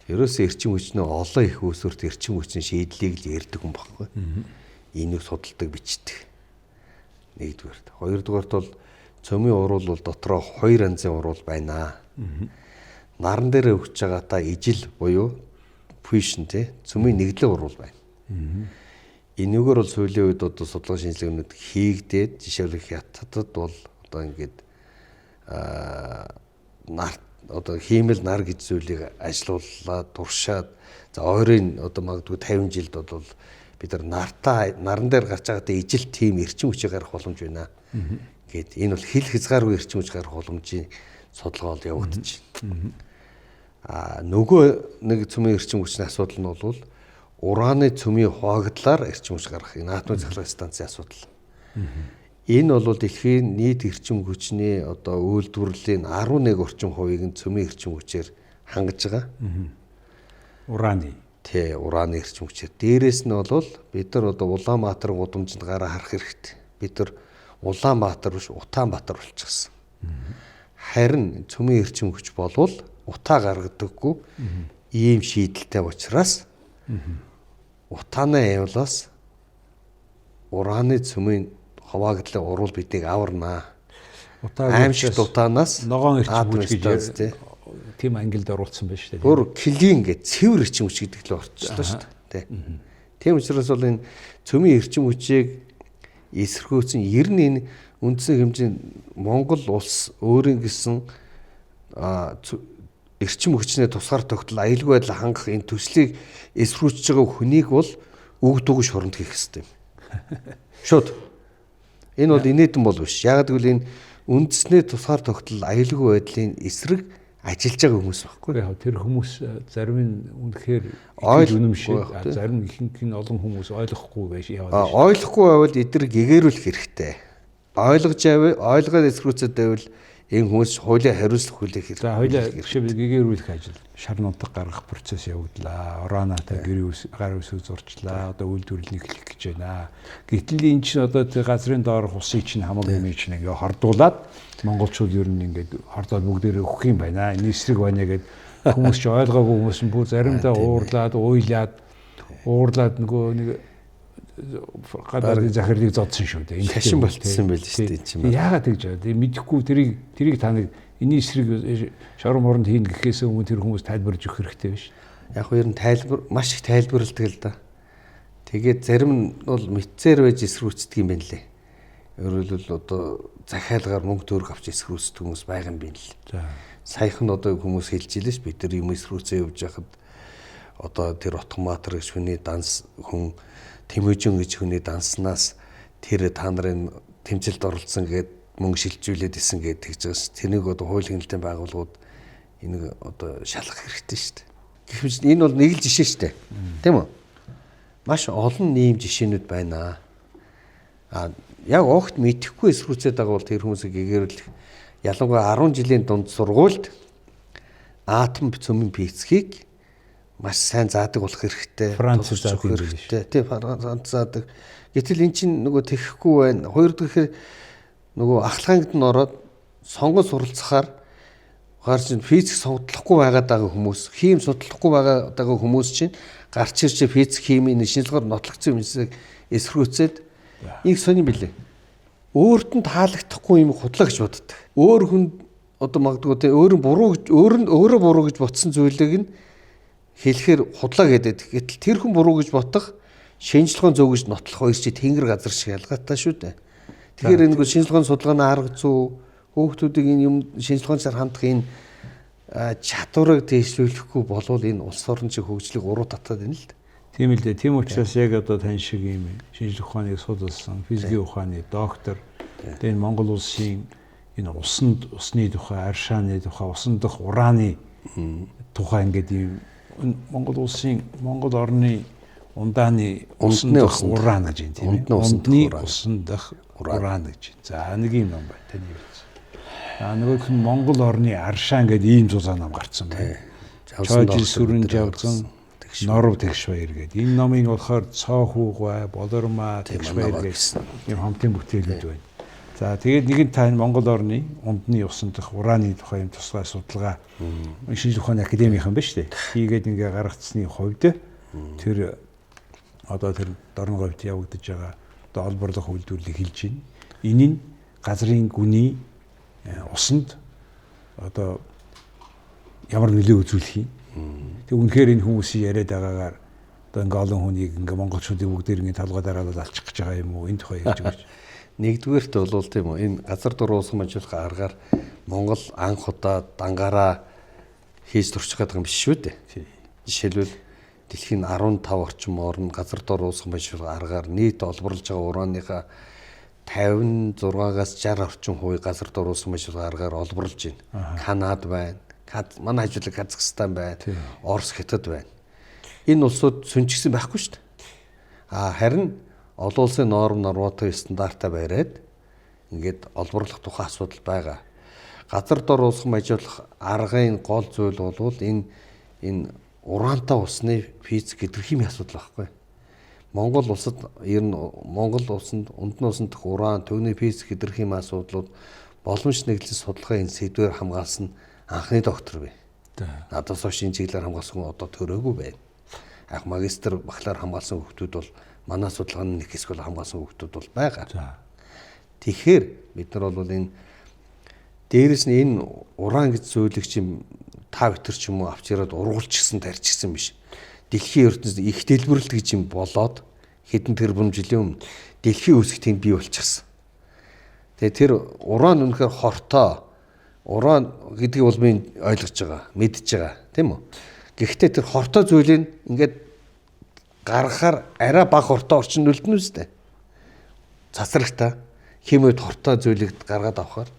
Ерөөсөө эрчим хүчнээ олон их үүсвэрт эрчим хүчний шийдлийг л ярьдаг хүн баггүй. Энийг судалдаг бичдэг. Нэгдүгээрт. Хоёрдугаарт бол цөмийн урвал бол дотроо 2 янзын урвал байна. Наран дээр өгч байгаа та ижил буюу fusion тий цөмийн нэгдлэг урвал байна. Энэгээр бол сүүлийн үед одоо судалгаа шинжилгээнүүд хийгдээд жишээлбэл хятадд бол одоо ингээд нар одоо хиймэл нар гэж зүйлийг ажилууллаад туршаад за ойрын одоо магадгүй 50 жилд бол бид наран дээр гарч байгаатай ижил тим эрчим хүчийг гаргах боломж байна. Гэт энэ бол хил хязгааргүй эрчим хүч гаргах боломжийн судалгаа бол явагдаж байна. Нөгөө нэг цөмийн эрчим хүчний асуудал нь бол ураны цөмийн хуваагдлаар эрчим хүч гаргах энэ атомын цахилгаан станцын асуудал. Энэ бол дэлхийн нийт эрчим хүчний одоо үйлдвэрлэлийн 11 орчим хувийг нь цөмийн эрчим хүчээр хангаж байгаа. Ураны. Тэ ураны эрчим хүчээр. Дээрээс нь бол бид нар одоо Улаанбаатарын гудамжинд гараа харах хэрэгтэй. Бид нар Улаанбаатар биш Утаанбаатар болчихсон. Харин цөмийн эрчим хүч болвол утаа гаргадаггүй ийм шийдэлтэй учраас утааны явлаас ураны цөмийн хуваагдлын урвал биднийг аварнаа. Аимшигт утаанаас ногоон эрчим хүч гэж тийм ангилд оруулсан байна шүү дээ. Өөр килгийн ингээд цэвэр эрчим хүч гэдэг л орчихлоо шүү дээ. Тийм учраас бол энэ цөмийн эрчим хүчийг эсэргүүцэн ер нь энэ үндсэн хэмжээнд Монгол улс өөрийн гэсэн эрчим хүчний тусгаар тогтол аюулгүй байдал хангах энэ төслийг эсрүүцэж байгаа хүнийг бол үг дугш хоронд хийх хэрэгтэй юм. Шууд. Энэ бол инээдэн бол биш. Яг гэвэл энэ үндэсний тусгаар тогтол аюулгүй байдлын эсрэг ажиллаж байгаа хүмүүс байхгүй. Яг тэр хүмүүс зарим нь үнэхээр үнэмшиг, зарим ихэнх нь олон хүмүүс ойлгохгүй байж яваад. Ойлгохгүй байвал эдгээр гэгэрүүлэх хэрэгтэй. Ойлгоод эсрүүцээд байвал энэ хүмүүс хуулийн хариуцлага хүлээх хэрэгтэй. За хуулийн гэгэрүүлэх ажил шар нутаг гаргах процесс явагдлаа. Уранаатай гар үсэг зурчлаа. Одоо үйлдвэрлэл эхлэх гэж байна. Гэтэл энэ чинь одоо тэр газрын доорх усыг чинь хамаагүй юм чинь ингээ хордуулаад монголчууд ер нь ингээд хордоод бүгдээрээ өгөх юм байна. Энэ эсрэг байна гэд хүмүүс ч ойлгоогүй хүмүүс нь бүр заримдаа уурлаад нөгөө нэг гадаадын захирлыг зодсон шүү дээ. Энэ шашин болтсон байл шүү дээ чинь. Яагаад гэж байна? Мэдэхгүй тэрийг та нэг энэ эсрэг шорон моронд хийн гэхээс өмнө тэр хүмүүс тайлбарж өгөх хэрэгтэй биш. Яг нь ер нь маш их тайлбарладаг л да. Тэгээд зарим нь бол мэдсээр байж эсрүүцдэг юм байна лээ. Өөрөлдөл одоо захиалгаар мөнгө төгрөг авч эсрүүцдэг хүмүүс байгаа юм байна л. За. Саяхан одоо хүмүүс хэлж илээ ш бид нар юм эсрүүцээ явж байхад одоо тэр Отгонбаатар гэж хүний данс хүн Тэмээжин гэж хүний данснаас тэр та нарын тэмцэлд оролцсон гэд мөнгө шилжүүлээд исэн гэдэг гэж байгаа ш. Тэрнийг одоо хууль хяналтын байгууллагууд энийг одоо шалгах хэрэгтэй ш. Гэвч энэ бол нэг л жишээ ш. Тийм үү? Маш олон ийм жишээнүүд байна. Яг огт мэдэхгүй эсрүүцээд байгаа бол тэр хүмүүсийг гэгэрүүлэх ялангуяа 10 жилийн дунд сургуульд атом цөмийн физикийг маш сайн заадаг болох хэрэгтэй. Франц заадаг хэрэгтэй. Тийм Франц заадаг. Гэтэл эн чинь нөгөө тэхэхгүй байна. Хоёрдугаар нөгөө ахлаганд нь ороод сонгон суралцахаар гарч физик судлахгүй байгаад байгаа хүмүүс, хим судлахгүй байгаад байгаа хүмүүс чинь гарч ирж физик химийн шинжилгээр нотлогдсон юмсыг эсрүүцээд их сонирн билээ. Өөрт нь таалагдахгүй юм худлаа гэж боддог. Өөр хүн одоо магадгүй те өөрөө буруу гэж ботсон зүйлийг нь хэлэхээр худлаа гэдэг. Гэтэл тэр хүн буруу гэж ботох шинжилгээний зөв гэж нотлох хоёр чи тэнгэр газар шиг ялгаатай шүү дээ. Тэгэхээр энэ шинжилгээний судалгааны арга зүй хүүхдүүдийг энэ юм шинжилгээгээр хандах энэ чадварыг дэвшүүлэхгүй болвол энэ улс орон чиг хөгжлийг уруу татаад байна л дээ. Тийм л дээ. Тийм учраас яг одоо тань шиг ийм шинжлэх ухааныг судалсан, физикийн ухааны доктор, тэгээ энэ Монгол улсын энэ усны тухай, аршааны тухай, усан дах урааны тухай ингээд ийм Монгол орны ундааны усан дах уран гэж юм тийм. Ундны усан дах уран гэж. За нэг юм байна таны хэлсэн. Нөгөөх нь Монгол орны аршаан гэдэг ийм зузаан ном гарцсан байна. Чойж сүрэн жавзан Норов тэгш баяр гэдэг. Энэ номын болохоор цоо хүүгай, болормаа тэгш баяр гэсэн юм хамтын бүтээлүүд байна. За тэгээд нэгэн тань Монгол орны ундны усан дах ураны тухай юм тусгай судалгаа шинжлэх ухааны академийнхан байна шүү дээ. Хийгээд ингээ гаргацсны хувьд тэр одоо тэр дорн говьд явагдаж байгаа одоо олборлох үйлдвэрлэлийг хэлж байна. Энэ нь газрын гүний усанд одоо ямар нөлөө үзүүлэх юм. Тэг үнэхээр энэ хүмүүсийн яриад байгаагаар одоо ингээ олон хүнийг ингээ монголчуудын бүгдээр ингээ талгаа дараалал алчих гэж байгаа юм уу? Энэ тухай ярьж өгч. Нэгдүгээрт бол тийм үү энэ газар дуруу уусган ажиллах аргаар Монгол анх удаа дангаараа хийж турчих гэдэг юм биш шүү дээ. Жишээлбэл дэлхийн 15 орчим орн газар дуруу уусган ажиллах аргаар нийт олборлож байгаа урааныхаа 56-аас 60 орчим хувийг газар дуруу уусган ажиллах аргаар олборлож байна. Канад байна. Манай хажуулагч Казахстан байна. Орос, Хятад байна. Энэ улсууд сүнжигсэн байхгүй шүү дээ. Харин олон улсын норм норматив стандартаа бариад ингээд олборлох тухай асуудал байгаа. Газар дор уусган ажиллах аргын гол зүйл бол энэ ураантай усны физик гидрохимийн асуудал байхгүй. Монгол улсад ер нь Монгол улсанд ундны усан дах уран, төгний физик гидрохимийн асуудлууд боломж нэглэлийн судалгааны энэ сэдвээр хамгаалсан анхны доктор бай. Надаас хойш энэ чиглэлээр хамгаалсан одоо төрөөгүй байна. Магистр, бакалавр хамгаалсан хүмүүс бол манай судалгааны нэг хэсэг бол хамгаалсан хүмүүс бол байгаа. Тэгэхээр бид нар бол энэ дээрэс нь энэ уран гэж зүйлийг чим та битэр ч юм уу авч ирээд ургуулчихсан тарьчихсан биш. Дэлхийн ертөнцид их дэлбэрэлт гэж юм болоод хэдэн тэрбум жилийн өмнө дэлхийн үүсгтийг бий болчихсон. Тэгээ тэр уран үнэхээр хортой уран гэдгийг бол би ойлгож байгаа, мэдж байгаа, тийм үү? Гэхдээ тэр хортой зүйлийг ингээд гаргахаар арай бага хортой орчин үлдэнэ үстэй. Цацрагтай химүүд хортой зүйлийг гаргаад авахаар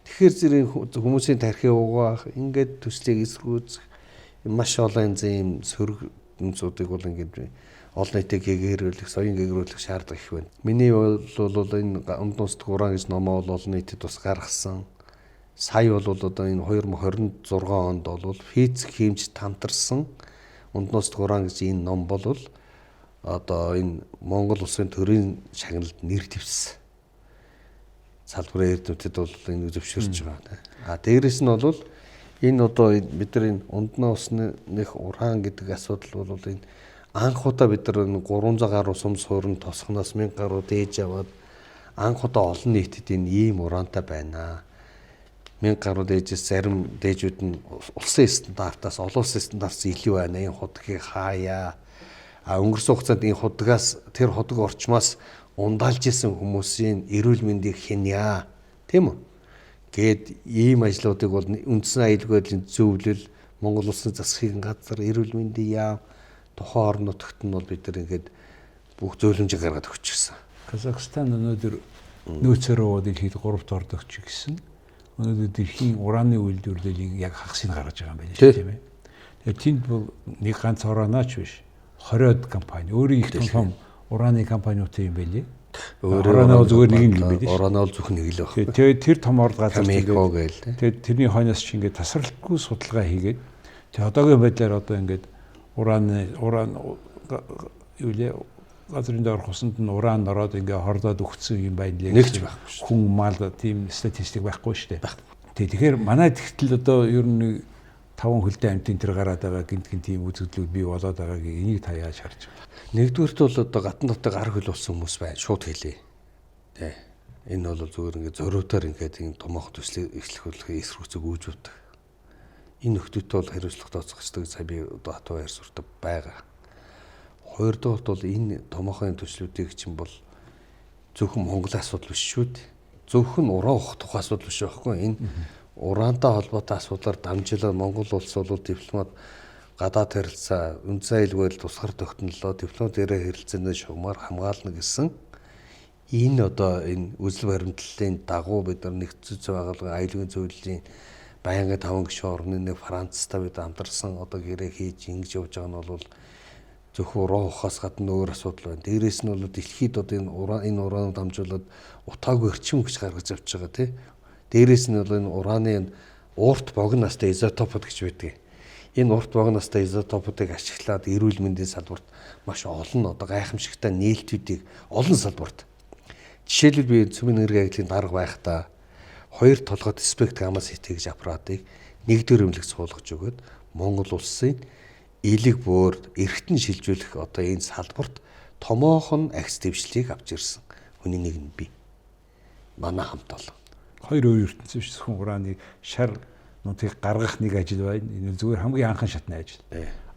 тэгэхээр зэрэг хүмүүсийн тархи угаах, ингээд төслийг эсргүүцэх маш олон юм сөрөг юмсуудыг бол ингээд олон нийтийг гээгэрүүлэх, соён гээгэрүүлэх шаардлага их байна. Миний бол энэ ундны усан дах уран гэж номоо бол олон нийтэд бас гаргасан. Сая бол одоо энэ 2026 онд бол физик хэмж тамтарсан ундны усан дах уран гэж энэ ном бол одоо энэ Монгол улсын төрийн шагналд нэр дэвссэн. Салбарын эрдэмтэд бол энэ зөвшөөрч байгаа. Дээрээс нь бол энэ одоо бид нар энэ ундны усны уран гэдэг асуудал бол энэ анх удаа бид нар 300 гаруй сум суурин тосхоноос 1000 гаруй дээж аваад анх удаа олон нийтэд энэ ийм урантай байна. 1000 гаруй дээжээс зарим дээжүүд нь улсын стандартаас олон улсын стандартаас илүү байна. Энэ худгийг хаяа. Өнгөрсөн хугацаанд энэ худгаас тэр худаг орчмоос ундаалж исэн хүмүүсийн эрүүл мэндийг хянья. Тийм үү? Гээд ийм ажлуудыг бол үндсэн аюулгүй байдлын зөвлөл, Монгол улсын засгийн газар, эрүүл мэндийн яам, тухайн орон нутагт нь бол бид нар ингээд бүх зөвлөмжийг гаргаад өгчихсөн. Казахстан өнөөдөр нөөцөөрөө дэлхийд 3-т ордог ч гэсэн өнөөдөр дэлхийн ураны үйлдвэрлэлийг яг хагасыг гаргаж байгаа юм байна тийм ээ. Тэгэхээр тэнд бол нэг ганц ураанаач биш 20-од компани өөрийн их том ураны компаниутай юм байлээ. Ураанаа зүгээр нэг юм байлээ. Ураанаа бол зөвхөн нэг л байна. Тэгээд тэр том орд газар тэгээд тэрний хойноос чи ингээд тасралтгүй судалгаа хийгээд тэгээд одоогийн байдлаар одоо ингээд уран юу лээ газрын доор хусанд нь уран ороод ингээ хордоод өгцсөн юм байна лээ. Нэгч байхгүй шүү. Хүн мал тийм статистик байхгүй шүү дээ. Тэгэхээр манай тэгтэл одоо ер нь 5 хөлтэй амтын тэр гараад байгаа гинт тийм үзэгдлүүд бий болоод байгааг энийг та яаж харж байна? Нэгдүгээрт бол одоо гатан дотор гар хөл болсон хүмүүс байна. Шууд хэлээ. Тэ. Энэ бол зүгээр ингээ зориутаар ингээд энэ томоохон төслийг эхлэхүүлэхээ эсрүүцэг үүж өгдөг. Энэ нөхдөдтэй бол хариуцлага тооцоолдог сая би одоо хатуу байр суртаа байгаа. Хоёрдугаарт бол энэ томоохон төслүүдийг чинь бол зөвхөн Монголын асуудал биш шүү дээ. Зөвхөн уран ухах тухай асуудал биш байхгүй. Энэ ураантай холбоотой асуудлаар дамжуулаад Монгол улс бол дипломат гадаад харилцаа, үндэсний аюулгүй тусгаар тогтнолоо, диплом дээрээ харилцааны шугамар хамгаална гэсэн энэ одоо энэ үзэл баримтлалын дагуу бид нар нэгдсэн байгууллагын аюулгүй зөвлөлийн байнгын 5 гишүүн орны нэг Францтай бид хамтарсан одоо гэрээ хийж ингэж явж байгаа нь бол зөвхөн уран ухаас гадна өөр асуудал байна. Дээрээс нь бол дэлхийд одоо энэ ураанууд дамжуулаад утаагүй эрчим хүч гаргаж авч байгаа тий. Дээрээс нь бол энэ ураны урт богино настай изотопод гэж байдаг. Энэ урт богино настай изотопуудыг ашиглаад эрүүл мэндийн салбарт маш олон одоо гайхамшигтай нээлтүүдийг олон салбарт. Жишээлбэл би цөмийн энерги агентлагийн дарга байхдаа 2 толгойд спект гамма сити гэж аппаратыг нэгдүгээр эмнэлэг суулгаж өгөөд Монгол улсын элэг бөөр эргэтэн шилжүүлэх одоо энэ салбарт томоохон агц дэвшлийг авч ирсэн. Хүний нэг нь би. Манай хамт олон. 2 өөр ертөнцийн зөвхөн ураны шар нутгийг гаргах нэг ажил байна. Энэ зүгээр хамгийн анхан шатны ажил.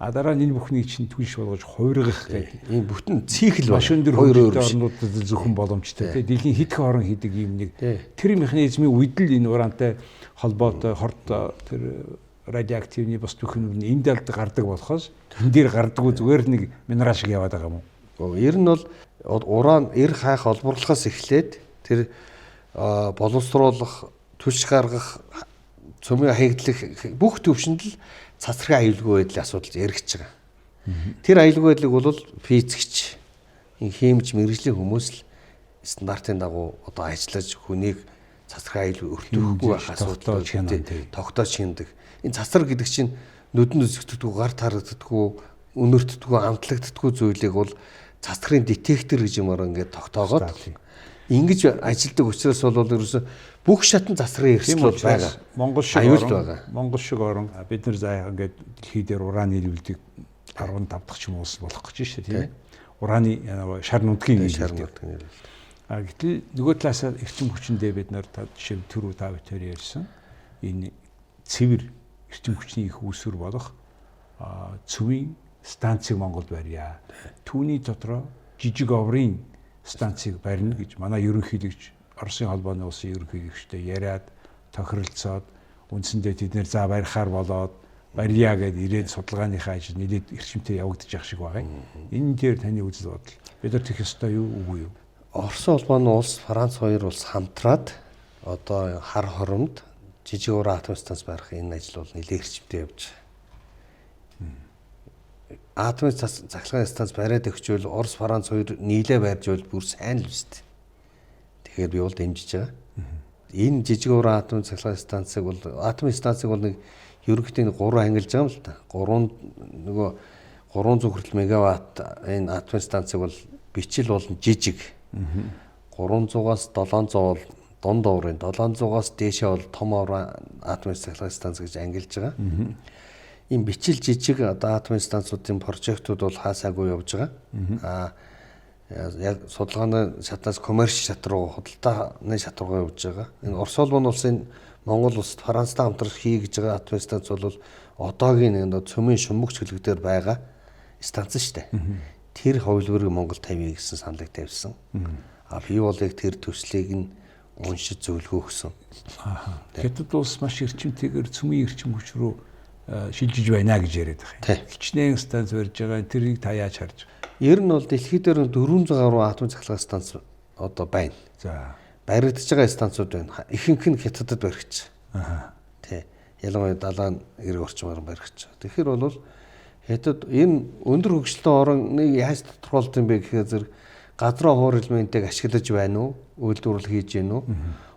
Дараа нь энэ бүхний чинь түнш болгож хувиргах гэдэг. Энэ бүтэн цикл маш өндөр орнуудад зөвхөн боломжтой. Дэлхийн хэдхэн орн хийдэг юм нэг тэр механизмын үедл энэ ураантай холбоотой хорт тэр радиоактивны бус бүхэн энд далд гардаг болохоос энэ дээр гардаггүй зүгээр нэг минерал шиг яваад байгаа юм уу? Ер нь бол уран эр хайх олборлохоос эхлээд тэр боловсруулах, түлш гаргах, цөмийн хаягдлах бүх төвшөнд л цацрагын аюулгүй байдлын асуудал яригдж байгаа. Тэр аюулгүй байдлыг бол физикч, химич, мэргэжлийн хүмүүс л стандартын дагуу одоо ажиллаж хүнийг цацрагын аюул өртөхгүй байх асуудал тогтоож хийндэг. Энэ цацраг гэдэг чинь нүдэн үзэгддэггүй, гар тарагддаггүй, өнөртдөггүй, амтлагддаггүй зүйлийг бол цацрагын детектор гэж юмар ингээд тогтоогоод ингэж ажилдаг учраас бол ерөөсө бүх шатн цацрагын эрсдэл бол байгаа. Монгол шиг орн бид нар заа ингээд дэлхий дээр ураны илүүлдэг 15 дахь ч юм уус болох гэж шүү дээ тийм. Ураны шар нутгийн илүүлэлт. Гэтэл нөгөө талаасаа эрчим хүчиндээ бид нар жишээ түрүү та бүхэн ярьсан энэ цэвэр эрчим хүчний их үүсвэр болох цэвийн станцыг Монголд барья. Түүний дотроо жижиг оврын станцыг барьна гэж манай ерөнхийлөгч Оросын холбооны улсын ерөнхийлөгчтэй яриад тохиролцоод үндсэндээ тэд нэр за барихаар болоод барья гэд ирээд судалгааныхаа ажил нэлээд эрчимтэй явагдаж явах шиг байгаа. Энэ дээр таны үзэл бодол. Бид нар тэгэх ёстой юу үгүй юу? Оросын холбооны улс, Франц хоёр улс хамтраад одоо хар хоромд жижиг уран атом станц барих энэ ажил бол нэлээд эрчимтэй явж байгаа. Атомын цахилгаан станц бариад өгчвөл Орос, Франц хоёр нийлээ барьж бол бүр сайн л үст. Тэгэхээр би бол дэмжиж байгаа. Энэ жижиг уран атомын цахилгаан станцыг бол атомын станцыг бол нэг ерөнхийдөө 3 ангилж байгаа юм л та. 300 хүртэл мегаватт энэ атомын станцыг бол бичил бол жижиг. 300-аас 700 бол дунд уурын, 700-аас дээшээ бол том уран атомын цахилгаан станц гэж ангилж байгаа. Ийм бичил жижиг атомын станцуудын прожектууд бол хаасаагүй явж байгаа. Яг судалгааны шатнаас коммерч шат руу, худалдааны шат руу явж байгаа. Энэ Орос улбаны улсын Монгол улсад Францтай хамтран хийж байгаа атомын станц бол одоогийн цөмийн шумбагч хөлөг дээр байгаа станц шүү дээ. Тэр хувилбарыг Монгол тавья гэсэн саналыг тавьсан. Би бол яг тэр төслийг нь уншиж зөвлөгөө өгсөн. Хятад улс маш эрчимтэйгээр цөмийн эрчим хүч рүү шилжиж байна гэж яриад байгаа. Хичнээн станц барьж байгаа. Тэрийг та яаж харж байна? Ер нь бол дэлхийд дээр 400 гаруй атом цахилгаан станц одоо байна. За. Баригдаж байгаа станцууд байна. Ихэнх нь Хятадд баригдаж байгаа. Тий. Ялангуяа далайн эрг орчмоор баригдаж байгаа. Тэгэхээр бол Хятад энэ өндөр хөгжилтэй орныг яаж тодорхойлд юм бэ гэхээр зэрэг газрын хуур элементийг ашиглаж байна уу? Үйлдвэрлэл хийж байна уу?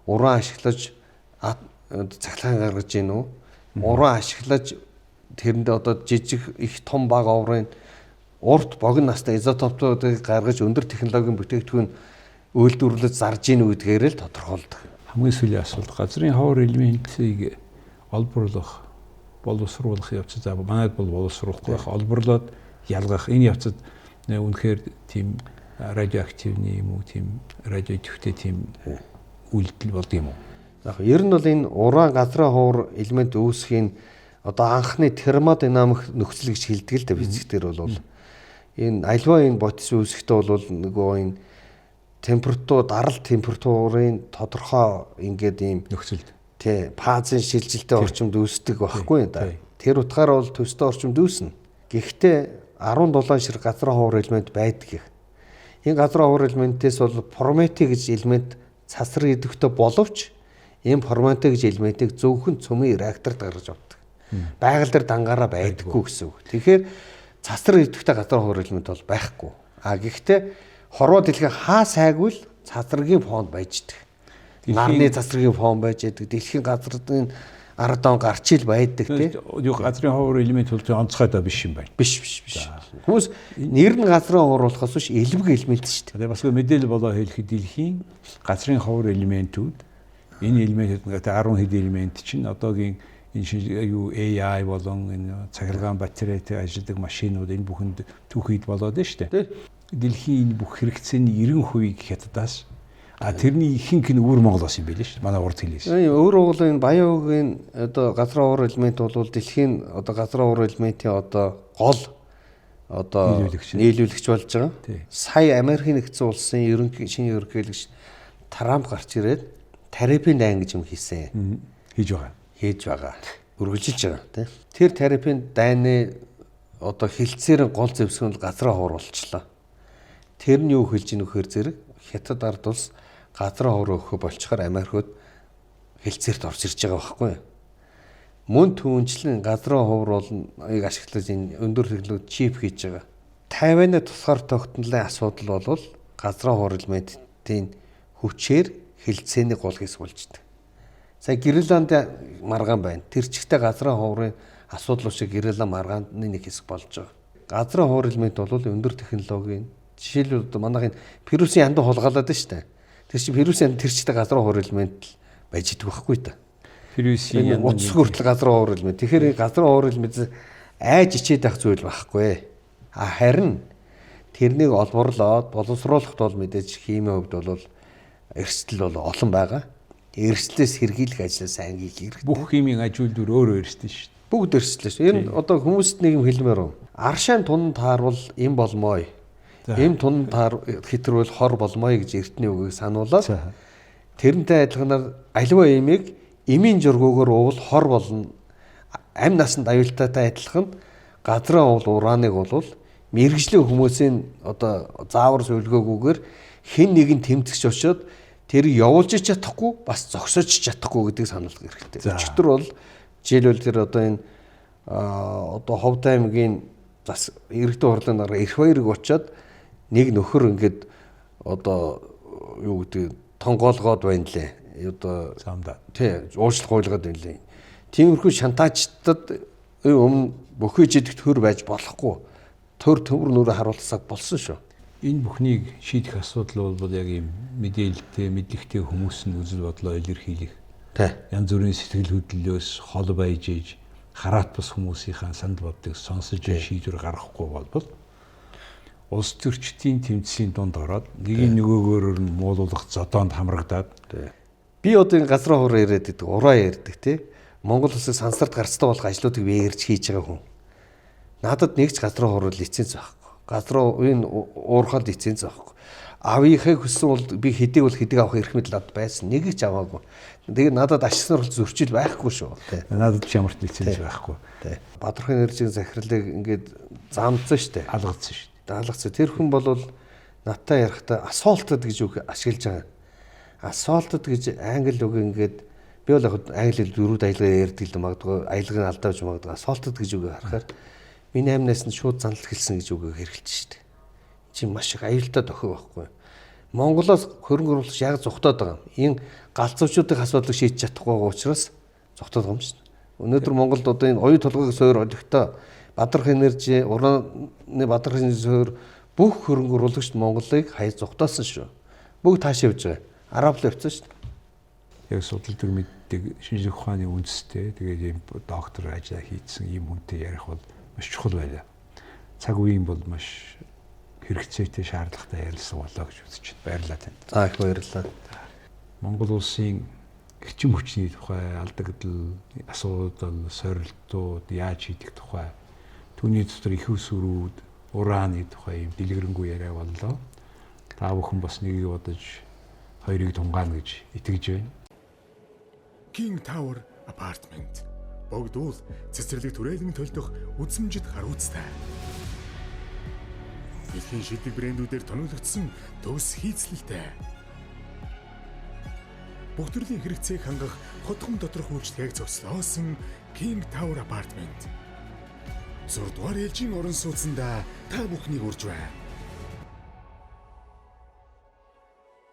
Уран ашиглаж цахилгаан гаргаж байна уу? Уран ашиглаж тэрэндээ одоо жижиг их том баг оврын урт богино настай изотоптуудыг гаргаж өндөр технологийн бүтээгдэхүүн үйлдвэрлэж зарж ийн гэдгээр л тодорхойлдог. Хамгийн сүүлийн асуулт газрын ховор элементийг олборлох, боловсруулах явц за манайд бол боловсруулахгүй байх, олборлоод ялгах энэ явцад үнэхээр тийм радиоактивны юм уу, тийм радиоактивтэй тийм үйлдэл болд юм уу? Яг ер нь бол энэ уран газрын ховор элемент үүсхийн одоо анхны термодинамик нөхцөл гэж хэлдэг л да физиктэр бол энэ альва энэ бодис үүсэхдээ бол нөгөө энэ температур дарал температурын тодорхой ингээд ийм нөхцөлд тий фазын шилжилттэй орчимд үүсдэг байхгүй да. Тэр утгаараа бол төстэй орчим дүүснэ. Гэхдээ 17 ширхэг газрын ховор элемент байдаг гэх. Энэ газрын ховор элементээс бол промети гэж элемент цасраг идэвхтэй боловч энэ промети гэж элементийг зөвхөн цөмийн реакторт гаргаж авдаг. Байгаль дээр дангаараа байдаггүй гэсэн үг. Тэгэхээр цасраг идэвхтэй газрын ховор элемент бол байхгүй. Гэхдээ хорвоо дэлхийн хаа сайгүй л цасрагийн фонд байждаг. Нарны цасрагийн фон байж байдаг. Дэлхийн газрын арадан гарч ил байдаг тийм. Юу газрын ховор элемент бол онцгой доо биш юм байна. Биш. Хүмүүс нэр нь газрын ховор болохоос биш элбэг элемент шүү дээ. Тэгээ бас мэдээлэл болоо хэлэхэд дэлхийн газрын ховор элементүүд энэ элементүүд ингээд 10 хэд элемент чинь одоогийн энэ юу AI болон энэ цахилгаан батарейтай ажилладаг машинууд энэ бүхэнд түүхийд болоод байна шүү дээ. Дэлхийн энэ бүх хэрэгцээний 90% хятадаас тэрний ихэнх нь өвөр Монголоос юм байл шүү дээ. Манай урд хэлээс. Өөр уул энэ Баяогийн одоо газрын ховор элемент бол дэлхийн одоо газрын ховор элементийн одоо гол одоо нийлүүлэгч болж байгаа. Сая Америкийн нэгдсэн улсын шинэ ерөнхийлөгч Трамп гарч ирээд тарифын дайн гэж юм хийсэн. Хийж байгаа. Үргэлжилж байгаа тийм. Тэр тарифын дайны одоо хилцээр гол зэвсгэн газрын ховор болчлоо. Тэр нь юу хэлж ийн вэхээр зэрэг Хятад ард улс газрын ховор өгөх болчихоор Америкууд хилцээрт орж ирж байгаа байхгүй юу? Мөн түүнчлэн газрын ховор болныг ашиглаж энэ өндөр технологи чип хийж байгаа. Тайваны тусгаар тогтнолын асуудал бол газрын ховор элементийн хүчээр хилцээний гол хэсэг болж байна. Сая Гренланд маргаан байна. Тэр чигтээ газрын ховрын асуудал шиг Гренланд маргааны нэг хэсэг болж байгаа. Газрын ховор элемент бол өндөр технологийн жишээлбэл манайхын вирусын яндан хулгаалаад байна шүү дээ. Тэр чинь вирусын яндан тэр чигтээ газрын ховор элемент байж идэх байхгүй та. Вирусын яндан утас хүртэл газрын ховор элемент. Тэгэхээр газрын ховор элемент айж ичээд байх зүйл байхгүй. Харин тэрнийг олборлоод боловсруулахд бол мэдээж химийн хувьд бол эрсдэл бол олон байгаа. Эрсдлээс сэргийлэх ажлаа сайн хийх хэрэгтэй. Бүх химийн ажилтнууд өөрөө эрсдэл шүү дээ. Бүгд эрсдэл шүү. Энэ одоо хүмүүст нэг юм хэлмээр юм. Аршаан тунанд таарвал им болмой. Им тунанд таар хитрвэл хор болмой гэж эртний үгийг сануулаад тэрнтэй адилханаар аливаа имийг имийн жургуугаар уул хор болно. Амь насанд аюултайтай адилхан газрын уул ураныг бол мэрэгжлийн хүмүүсийн одоо заавар зөвлгөөгүйгээр хэн нэгэн тэмцэгч очоод тэр явуулж чадахгүй бас зогсоож чадахгүй гэдгийг сануулах хэрэгтэй. Өчигдөр бол жишээлбэл тэр одоо энэ одоо Ховд аймгийн бас иргэдийн хурлын дараа эрх баярыг очоод нэг нөхөр ингээд одоо юу гэдэг тонгоолгоод байна лээ. Одоо замдаа. Тий, уучлалт гуйлгаад байна лээ. Тиймэрхүү шантаажтад өмнө бөхөж идэх төр байж болохгүй. Төр төмөр нүрэ харуулсаг болсон шүү. Энэ бүхнийг шийдэх асуудал бол яг ийм мэдээлэлтэй, мэдлэгтэй хүмүүс нь үзэл бодлоо илэрхийлэх. Янз бүрийн сэтгэл хөдлөлөөс хол байж иж хараат бус хүмүүсийнхаа санал бодлыг сонсож шийдвэр гаргахгүй болбол улс төрчдийн тэмцлийн дунд ороод нэг нөгөөгөөр нь муулуулах зодоонд хамрагдаад би одоо энэ газрын ховор яриад гэдэг ураа ярьдаг тий. Монгол улсыг сансарт гарцтай болох ажлуудыг би ярьж хийж байгаа хүн. Надад нэгч газрын ховор лиценз байхгүй. Газрын энэ уурхал лиценз байхгүй. Авийнхыг хүссэн бол би хэдийг бол хэдийг авах эрх мэдэл ад байсан. Нэг ч аваагүй. Тэгээ надад ашиг сонирхол зөрчил байхгүй шүү. Надад ч ямарч лиценз байхгүй. Бадрах энержийн захирлыг ингээд замцсан штэ. Алгацсан штэ. Алгацсан. Тэр хүн бол надтай ярихтаа асфалтад гэж үг ашиглаж байгаа. Асфалтад гэж англи үг ингээд би бол яг англи хэл 4 аялгаар ярьдаг л магадгүй аялгын алдааж магадгүй асфалтад гэж үг харахаар миний амнаас нь шууд занал хэлсэн гэж үг хэрэгэлж штэ. Чи маш их аюултай дохио байхгүй. Монголоос хөрөнгө оруулагч яг зүхтаад байгаа юм. Энэ галзуучуудын асуудлыг шийдэж чадахгүй байгаа учраас зүхтаад байгаа юм шүү дээ. Өнөөдөр Монголд одоо энэ оюу толгойг суур олигтой Бадрах энержи, ураны Бадрах энержи суур бүх хөрөнгө оруулагчид Монголыг хаяа зүхтаасан шүү. Бүгд таашаа явж байгаа. Араб л явцсан шүү дээ. Яг судалдаг мэддэг шинжлэх ухааны үндэстэй тэгээд ийм доктор ажиллаа хийсэн ийм хүнтэй ярих бол маш чухал байлаа. Цаг үеийн бол маш хэрэгцээтэй шаардлагатай ярилцсан болоо гэж үзэж байна. Баярлалаа танд. За их баярлалаа. Монгол улсын эрчим хүчний тухай, алдагдал, асуудал, сорилтууд яаж хийдэг тухай, түүний дотор их усрүүд, ураны тухай юм дэлгэрэнгүй яриа боллоо. Та бүхэн бас нэгийг бодож хоёрыг тунгаана гэж итгэж байна. King Tower Apartment богдуул цэцэрлэг түрээлэн төлдөх үзмжид харуулцтай. Дэлхийн шилдэг брэндүүдээр тоногдсон төгс хийцлэлтэй. Бүх төрлийн хэрэгцээг хангах хотхон доторх үйлчлэгийг зогслоосон King Tower Apartment. 6 дугаар ээлжийн орон сууцндаа та бүхнийг урьж байна.